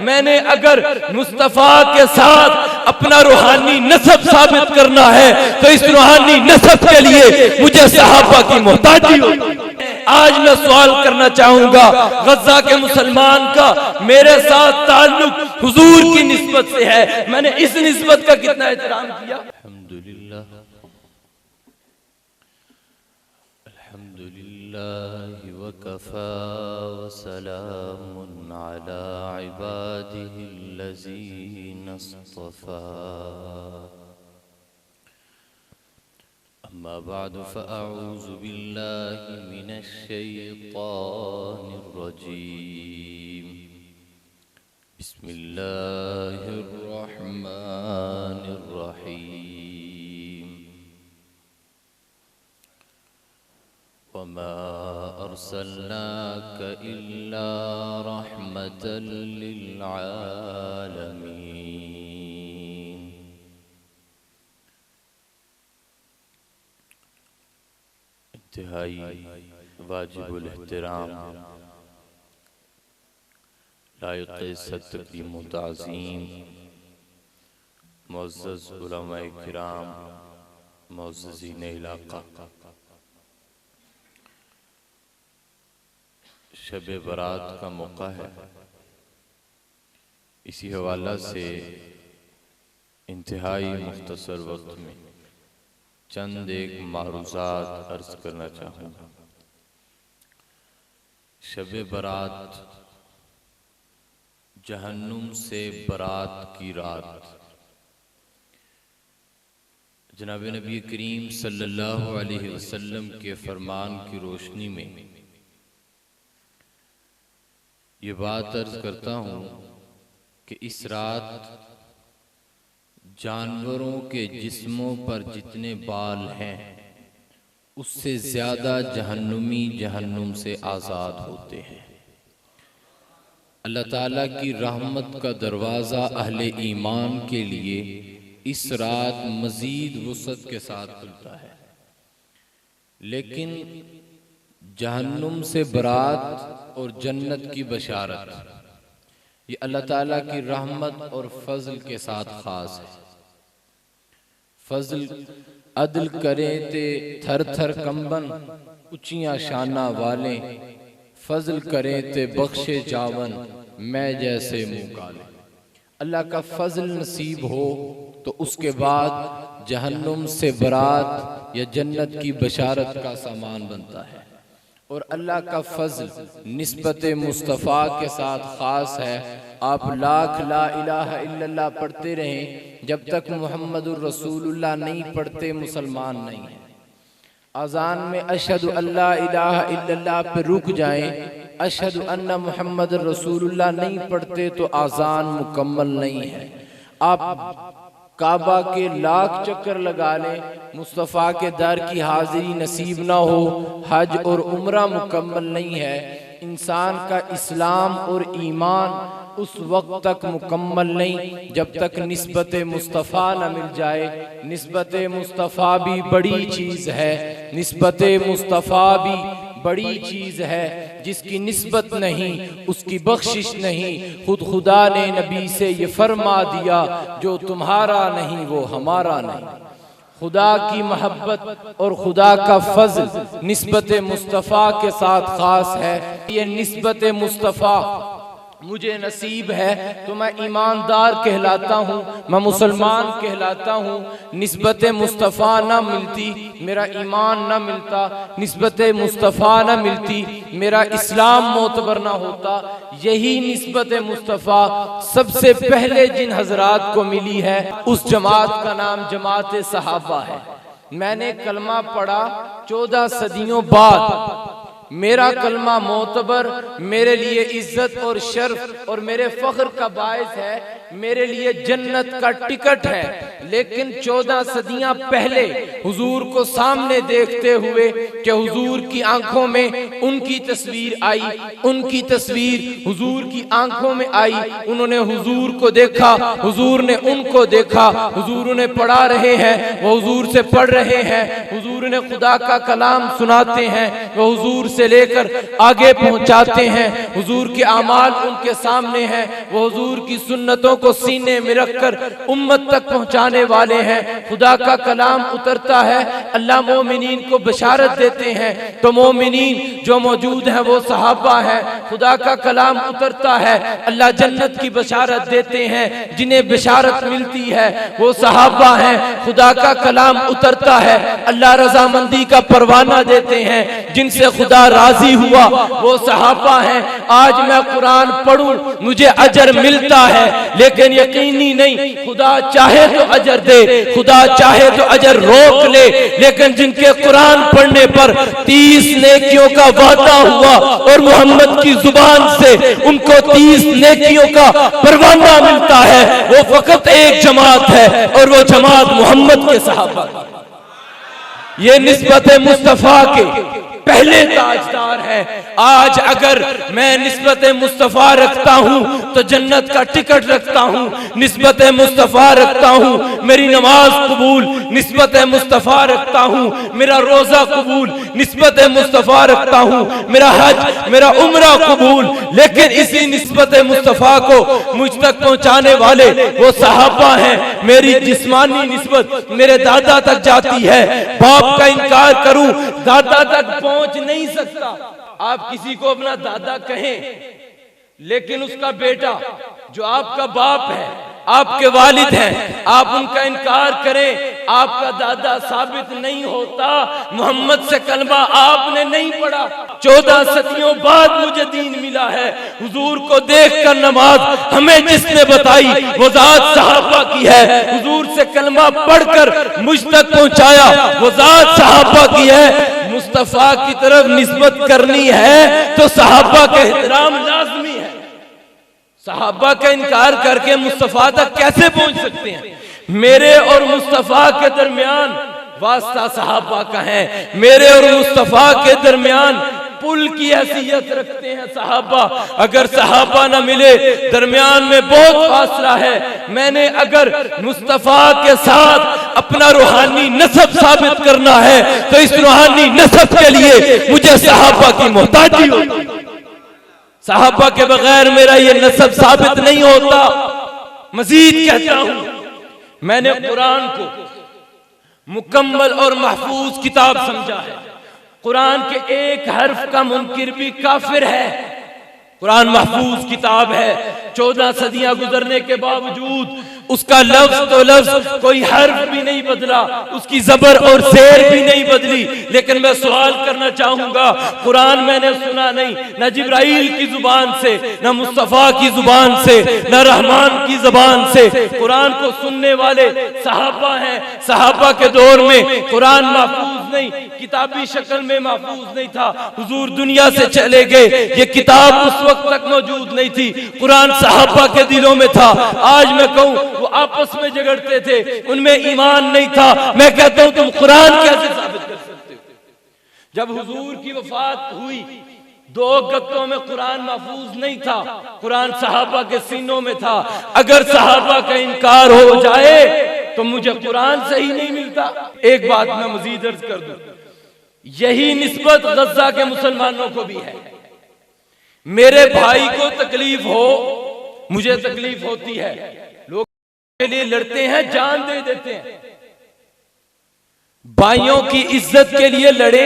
मैंने अगर मुस्तफा के साथ अपना रूहानी नसब साबित करना है तो इस रूहानी नसब के लिए मुझे सहाबा की मोहताजी होगी। आज मैं सवाल करना चाहूंगा, गजा के मुसलमान का मेरे साथ ताल्लुक हुजूर की निस्बत से है, मैंने इस निस्बत का कितना एहतराम किया। अल्हम्दुलिल्लाह अल्हम्दुलिल्लाह व कफा व सलामुन अला इबादिहिल्लज़ीना इस्तफ़ा। अम्मा बअद फ़अऊज़ु बिल्लाहि मिनश शैतानिर रजीम। बिस्मिल्लाहिर रहमानिर रहीम। वमा अर्सलनाक इल्ला रहमतल लिल आलमीन। इंतहाई वाजिबुल एहतराम लायक़ तक़दीम व ताज़ीम मुअज़्ज़ज़ उलमाए किराम, मुअज़्ज़ज़ीन इलाक़ा, शब बरात का मौका है। इसी हवाला से इंतहाई मुख्तसर वक्त में चंद एक मारूज़ात अर्ज करना चाहूँगा। शब बरात, जहन्नुम से बरात की रात। जनाब नबी करीम सल्लल्लाहु अलैहि वसल्लम के फरमान की रोशनी में ये बात अर्ज करता हूँ कि इस रात जानवरों के जिस्मों पर जितने बाल हैं उससे ज्यादा जहन्नुमी जहन्नुम से आज़ाद होते हैं। अल्लाह ताला की रहमत का दरवाज़ा अहले ईमान के लिए इस रात मज़ीद वुसअत के साथ खुलता है, लेकिन जहन्नुम से बरात और जन्नत की बशारत ये अल्लाह ताला की रहमत और फजल के साथ खास है। फजल अदल करें ते थर थर कंबन ऊंचियां शाना वाले, फजल करें ते बख्शे जावन मैं जैसे मुँह काले। अल्लाह का फजल नसीब हो तो उसके बाद जहन्नुम से बरात या जन्नत की बशारत का सामान बनता है। और अल्लाह का फजल निस्बत मुस्तफ़ा के साथ ख़ास है। आप लाख ला इलाहा इल्लल्लाह पढ़ते रहें, जब तक मुहम्मदुर रसूलुल्लाह नहीं पढ़ते मुसलमान नहीं है। अज़ान में अशहदु अल्ला इलाहा इल्लल्लाह पे रुक जाएं, अशहदु अन्ना मुहम्मदुर रसूलुल्लाह नहीं पढ़ते तो अज़ान मुकम्मल नहीं है। आप काबा के लाख चक्कर लगा लें, मुस्तफ़ा के दर की हाजिरी नसीब ना हो, हज और उम्रा मुकम्मल नहीं है। इंसान का इस्लाम और ईमान उस वक्त तक मुकम्मल नहीं जब तक निस्बत मुस्तफ़ा न मिल जाए। निस्बत मुस्तफ़ा भी बड़ी चीज़ है, निस्बत मुस्तफ़ा भी बड़ी चीज़ है। जिसकी निस्बत नहीं उसकी बख्शिश नहीं। खुद खुदा ने नबी से ये फरमा दिया, जो तुम्हारा नहीं वो हमारा नहीं। खुदा की मोहब्बत और खुदा का फजल निस्बत मुस्तफ़ा के साथ खास है। ये निस्बत मुस्तफ़ा मुझे नसीब है तो मैं ईमानदार कहलाता हूँ, मैं मुसलमान कहलाता हूँ। निस्बत मुस्तफ़ा ना मिलती मेरा ईमान ना मिलता, निस्बत मुस्तफ़ा ना मिलती मेरा इस्लाम मोतबर ना होता। यही निस्बत मुस्तफ़ा सबसे पहले जिन हजरात को मिली है उस जमात का नाम जमात सहाबा है। मैंने कलमा पढ़ा 14 सदियों बाद। मेरा कलमा मोतबर मेरे लिए इज्जत और शर्फ और मेरे फख्र का बायस है, मेरे लिए जन्नत का टिकट है। लेकिन 14 सदियां पहले हुजूर को सामने देखते हुए कि हुजूर की आंखों में उनकी तस्वीर आई, उनकी तस्वीर हुजूर की आंखों में आई। उन्होंने हुजूर को देखा, हुजूर ने उनको देखा। हुजूर ने पढ़ा रहे हैं, वो हुजूर से पढ़ रहे हैं। हुजूर ने खुदा का कलाम सुनाते हैं, वो हुजूर से से लेकर आगे पहुंचाते हैं। हुजूर के आमाल उनके सामने हैं, वो हुजूर की सुन्नतों को सीने में रखकर उम्मत तक पहुंचाने वाले हैं। खुदा का कलाम उतरता है, अल्लाह मोमिनीन को बशारत देते हैं, तो मोमिनीन जो मौजूद हैं वो सहाबा हैं। खुदा का कलाम उतरता है, अल्लाह जन्नत की बशारत देते हैं, जिन्हें बशारत मिलती है वो सहाबा हैं। खुदा का कलाम उतरता है, अल्लाह रजामंदी का परवाना देते हैं, जिनसे खुदा राजी हुआ वो सहाबा हैं। आज मैं कुरान पढ़ूं मुझे अजर मिलता है, लेकिन यकीनी नहीं, खुदा चाहे तो अजर दे, खुदा चाहे तो अजर रोक ले, लेकिन जिनके कुरान पढ़ने पर 30 नेकियों का वादा हुआ और मोहम्मद की जुबान से उनको 30 नेकियों का परवाना मिलता है, वो फकत एक जमात है और वो जमात मोहम्मद के सहाबा। ये निस्बत मुस्तफा के पहले ताजदार है। आज अगर मैं निस्बत मुस्तफा रखता हूँ तो जन्नत का टिकट रखता हूँ, निस्बत मुस्तफा रखता हूँ मेरी नमाज कबूल, निस्बत मुस्तफा रखता हूँ मेरा रोजा कबूल, निस्बत मुस्तफा रखता हूँ मेरा हज मेरा उम्रा कबूल। लेकिन इसी निस्बत मुस्तफा को मुझ तक पहुँचाने वाले वो सहाबा हैं। मेरी जिस्मानी निस्बत मेरे दादा तक जाती है, बाप का इनकार करूं दादा तक पहुंच नहीं सकता। आप किसी को अपना दादा कहें, लेकिन उसका बेटा जो आपका बाप है, आपके वालिद हैं, आप उनका इनकार करें, आपका दादा साबित नहीं होता। मोहम्मद से कलमा आपने नहीं पढ़ा, 14 सदियों बाद मुझे दीन मिला है। हुजूर को देखकर नमाज हमें जिसने बताई वो जात सहाबा की है। हुजूर से कलमा पढ़कर मुझ तक पहुंचाया वो जात सहाबा की है। मुस्तफा की तरफ निस्बत करनी है तो सहाबा का एहतराम लाजमी है। सहाबा का इनकार करके मुस्तफा तक कैसे पहुंच सकते हैं? मेरे और मुस्तफा के दरमियान वास्ता सहाबा का है, मेरे और मुस्तफा के दरमियान पुल की हैसियत रखते हैं सहाबा। अगर सहाबा न मिले, दरमियान में बहुत फासला है। मैंने अगर मुस्तफा के साथ अपना रूहानी नसब साबित करना है तो इस रूहानी नसब के लिए मुझे सहाबा की मोहताजी होती। सहाबा के बगैर मेरा ये नसब साबित नहीं होता। मजीद कहता हूं, मैंने कुरान को मुकम्मल और महफूज किताब समझा है। कुरान के एक हर्फ का मुनकिर भी काफिर है। कुरान महफूज किताब है, 14 सदियां गुजरने के बावजूद उसका लफ्ज तो लफ्ज कोई हर्फ भी नहीं बदला, उसकी जबर और शेर भी नहीं बदली। लेकिन मैं सवाल करना चाहूंगा, कुरान मैंने सुना नहीं, न जिब्राइल की जुबान से, न मुस्तफा की जुबान से, न रहमान की जुबान से। कुरान को सुनने वाले सहाबा हैं। सहाबा के दौर में कुरान महफूज नहीं, किताबी शक्ल में महफूज नहीं था। हुजूर दुनिया से चले गए, ये किताब उस वक्त तक मौजूद नहीं थी। कुरान सहाबा के दिलों में था। आज मैं कहूं वो आपस में झगड़ते थे, उनमें ईमान नहीं था। मैं कहता हूं तुम कुरान कैसे साबित कर सकते हो? जब हुजूर की वफात हुई 2 गत्तों में कुरान महफूज नहीं था, कुरान सहाबा के सीनों में था। अगर सहाबा का इनकार हो जाए तो मुझे कुरान सही नहीं मिलता। एक बात मैं मजीद अर्ज कर दूं, यही निस्बत गज़ा के मुसलमानों को भी है। मेरे भाई को तकलीफ हो, मुझे तकलीफ होती है, लोग के लिए लड़ते हैं, जान दे देते हैं। भाइयों की इज्जत के लिए लड़े,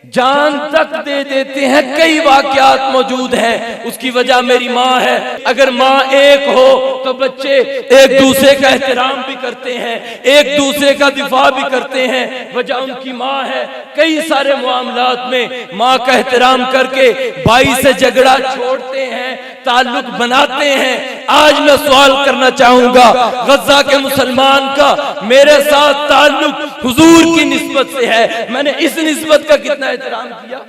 जान तक दे देते हैं। कई वाकयात मौजूद हैं। उसकी वजह मेरी माँ है। अगर माँ एक हो तो बच्चे एक दूसरे का एहतराम भी करते हैं, एक दूसरे का दिफा भी करते हैं। वजह उनकी माँ है। कई सारे मामलात में माँ का एहतराम करके भाई से झगड़ा छोड़ते हैं, ताल्लुक बनाते हैं। आज मैं सवाल करना चाहूंगा, गज़ा के मुसलमान का मेरे साथ ताल्लुक हुजूर की निस्बत से है। मैंने इस निस्बत का कितना एहतराम किया।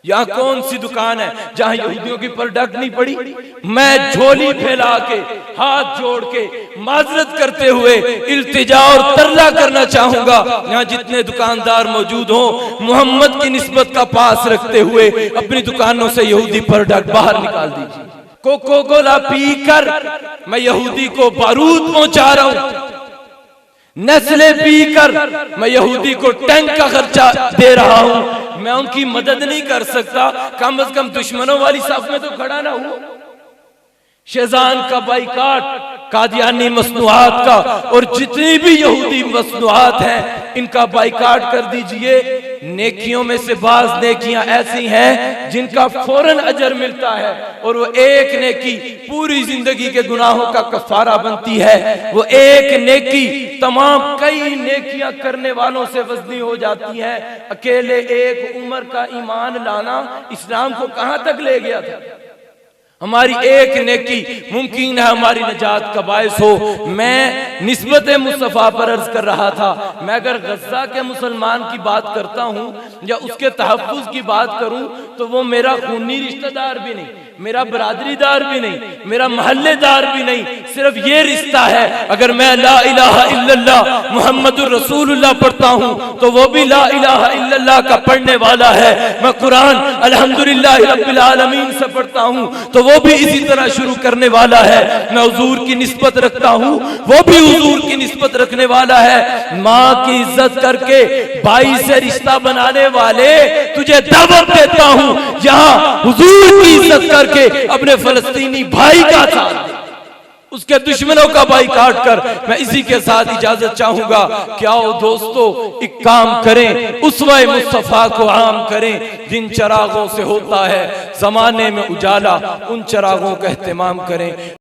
यहाँ कौन सी दुकान है जहां यहूदियों की प्रोडक्ट नहीं पड़ी? मैं झोली फैला के, हाथ जोड़ के, माजरत करते हुए इल्तिजा और तरला करना चाहूंगा, यहाँ जितने दुकानदार मौजूद हो, मोहम्मद की निस्बत का पास रखते हुए अपनी दुकानों से यहूदी प्रोडक्ट बाहर निकाल दीजिए। कोको कोला पीकर मैं यहूदी को बारूद पहुंचा रहा हूं। नेस्ले पीकर मैं यहूदी को टैंक का खर्चा दे रहा हूं, मैं उनकी मदद नहीं कर सकता, कम से कम दुश्मनों वाली साफ में तो खड़ा ना हूं। शेजान का बाइकाट, कादियानी मसनूआत का और जितनी भी यहूदी मसनूआत हैं इनका बाइकाट कर दीजिए। नेकियों में से बाज नेकियां ऐसी हैं जिनका फौरन अजर मिलता है और वो एक नेकी पूरी जिंदगी के गुनाहों का कफारा बनती है। वो एक नेकी तमाम कई नेकियां करने वालों से वजनी हो जाती है। अकेले एक उम्र का ईमान लाना इस्लाम को कहां तक ले गया था। हमारी एक नेकी मुमकिन है हमारी नजात का बायस हो। मैं निस्बत मुस्तफ़ा पर अर्ज कर रहा था, मैं अगर गज़ा के मुसलमान की बात करता हूँ या उसके तहफ़्फ़ुज़ की बात करूँ तो वो मेरा खूनी रिश्तेदार भी नहीं, मेरा बरादरीदार भी नहीं, मेरा महल्लेदार भी नहीं। सिर्फ ये रिश्ता है, अगर मैं ला इलाहा इल्लल्लाह मुहम्मदुर रसूलुल्लाह पढ़ता हूँ तो वो भी ला इलाहा इल्लल्लाह का पढ़ने वाला है। मैं कुरान अल्हम्दुलिल्लाह रब्बिल आलमीन से पढ़ता हूँ तो वो भी इसी तरह शुरू करने वाला है। मैं हुजूर की निस्बत रखता हूँ, वो भी हुजूर की निस्बत रखने वाला है। माँ की इज्जत करके भाई से रिश्ता बनाने वाले तुझे दावत देता हूँ, यहाँ हुजूर की इज्जत करके अपने फलस्तीनी भाई का साथ, उसके दुश्मनों का बाइकाट कर। मैं इसी के साथ इजाजत चाहूंगा कि आओ दोस्तों एक काम करें, उसवाए मुस्तफा को आम करें। जिन चरागों से होता है जमाने में उजाला, उन चरागों का एहतमाम करें।